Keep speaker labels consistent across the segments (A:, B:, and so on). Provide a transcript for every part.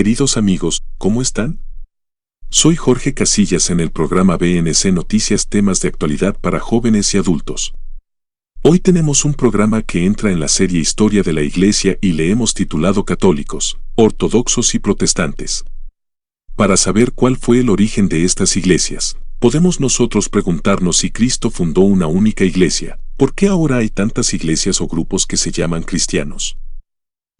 A: Queridos amigos, ¿cómo están? Soy Jorge Casillas en el programa BNC Noticias, temas de actualidad para jóvenes y adultos. Hoy tenemos un programa que entra en la serie Historia de la Iglesia y le hemos titulado Católicos, Ortodoxos y Protestantes. Para saber cuál fue el origen de estas iglesias, podemos nosotros preguntarnos si Cristo fundó una única iglesia, ¿por qué ahora hay tantas iglesias o grupos que se llaman cristianos?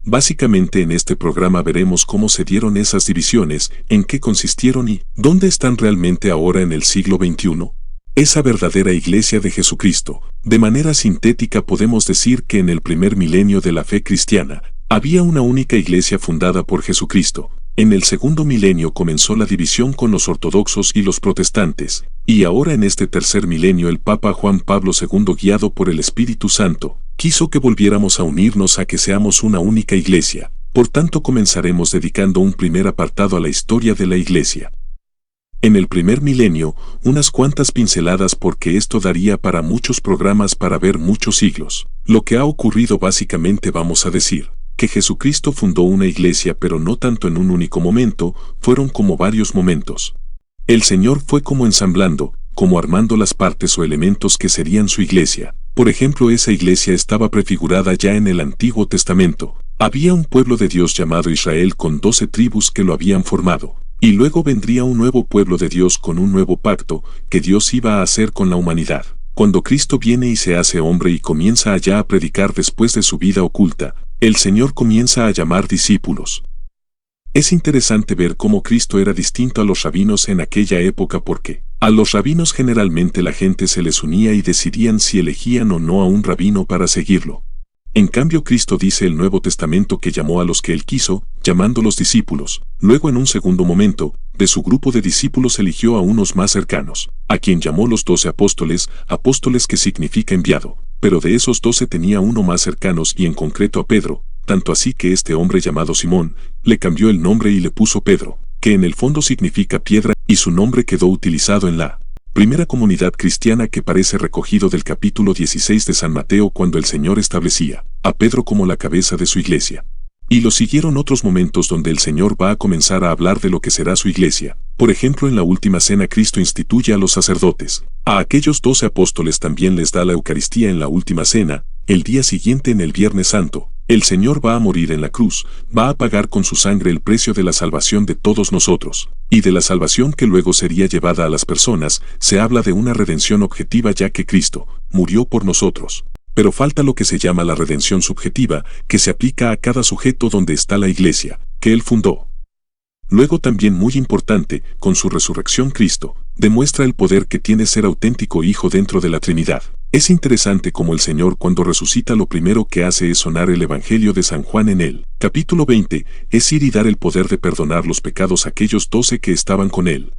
A: Básicamente en este programa veremos cómo se dieron esas divisiones, en qué consistieron y dónde están realmente ahora en el siglo XXI. Esa verdadera iglesia de Jesucristo. De manera sintética podemos decir que en el primer milenio de la fe cristiana, había una única iglesia fundada por Jesucristo. En el segundo milenio comenzó la división con los ortodoxos y los protestantes, y ahora en este tercer milenio el Papa Juan Pablo II, guiado por el Espíritu Santo, quiso que volviéramos a unirnos a que seamos una única iglesia. Por tanto comenzaremos dedicando un primer apartado a la historia de la iglesia. En el primer milenio, unas cuantas pinceladas porque esto daría para muchos programas para ver muchos siglos. Lo que ha ocurrido básicamente vamos a decir que Jesucristo fundó una iglesia, pero no tanto en un único momento, fueron como varios momentos. El Señor fue como ensamblando, como armando las partes o elementos que serían su iglesia. Por ejemplo, esa iglesia estaba prefigurada ya en el Antiguo Testamento. Había un pueblo de Dios llamado Israel con 12 tribus que lo habían formado. Y luego vendría un nuevo pueblo de Dios con un nuevo pacto que Dios iba a hacer con la humanidad. Cuando Cristo viene y se hace hombre y comienza allá a predicar después de su vida oculta, el Señor comienza a llamar discípulos. Es interesante ver cómo Cristo era distinto a los rabinos en aquella época porque a los rabinos generalmente la gente se les unía y decidían si elegían o no a un rabino para seguirlo. En cambio Cristo dice el Nuevo Testamento que llamó a los que Él quiso, llamándolos discípulos. Luego en un segundo momento, de su grupo de discípulos eligió a unos más cercanos, a quien llamó los 12 apóstoles, apóstoles que significa enviado. Pero de esos 12 tenía uno más cercanos y en concreto a Pedro, tanto así que este hombre llamado Simón, le cambió el nombre y le puso Pedro, que en el fondo significa piedra, y su nombre quedó utilizado en la primera comunidad cristiana que parece recogido del capítulo 16 de San Mateo cuando el Señor establecía a Pedro como la cabeza de su iglesia. Y lo siguieron otros momentos donde el Señor va a comenzar a hablar de lo que será su iglesia. Por ejemplo, en la última cena Cristo instituye a los sacerdotes. A aquellos 12 apóstoles también les da la Eucaristía en la última cena. El día siguiente, en el Viernes Santo, el Señor va a morir en la cruz, va a pagar con su sangre el precio de la salvación de todos nosotros, y de la salvación que luego sería llevada a las personas. Se habla de una redención objetiva ya que Cristo murió por nosotros. Pero falta lo que se llama la redención subjetiva, que se aplica a cada sujeto donde está la iglesia, que Él fundó. Luego también muy importante, con su resurrección Cristo demuestra el poder que tiene ser auténtico Hijo dentro de la Trinidad. Es interesante como el Señor cuando resucita lo primero que hace es sonar el Evangelio de San Juan en el capítulo 20, es ir y dar el poder de perdonar los pecados a aquellos 12 que estaban con Él.